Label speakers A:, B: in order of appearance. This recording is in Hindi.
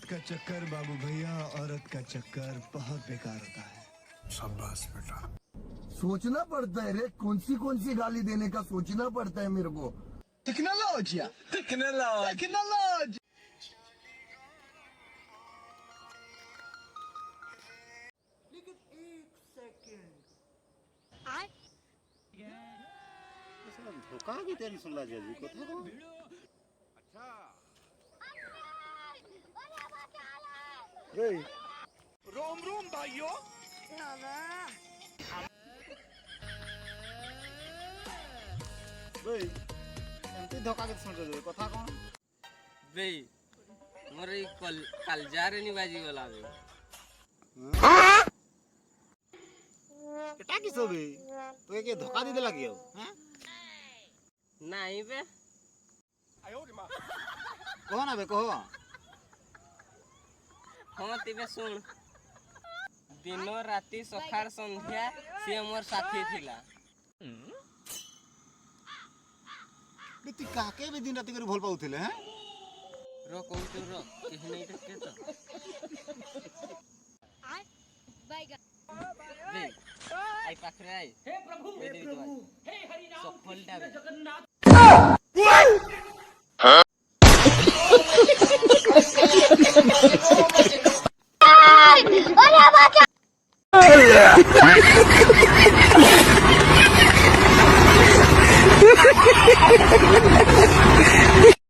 A: का चक्कर बाबू भैया, औरत का चक्कर बहुत बेकार होता है। शाबाश बेटा।
B: सोचना पड़ता है रे, कौन सी गाली देने का सोचना पड़ता है मेरे को।
A: Technology technology.
B: लेकिन एक सेकंड
C: धोखा भी तेन सुनला जी कथा को। अच्छा रे
A: रोम रोम भाइयों।
C: भाई एमती धोखा के सुन रे कथा कोन
D: बे मोर ई कलजारे नि बाजी गला बे।
C: एटा किसो बे तो के धोखा दे देला कियो हैं
D: नहीं बे
C: कहो ना बे कहो।
D: हाँ तिबे सुन, दिनो राती सखार संध्या से मोर साथी थिला।
C: बेटी काके भी दिन राती कर भल पाउथिले हैं।
D: रो कहू तो रो केहि नहीं देखे तो बे आई पाखरे आई। हे प्रभु हे हरि नाम जय जगन्नाथ।
E: अरे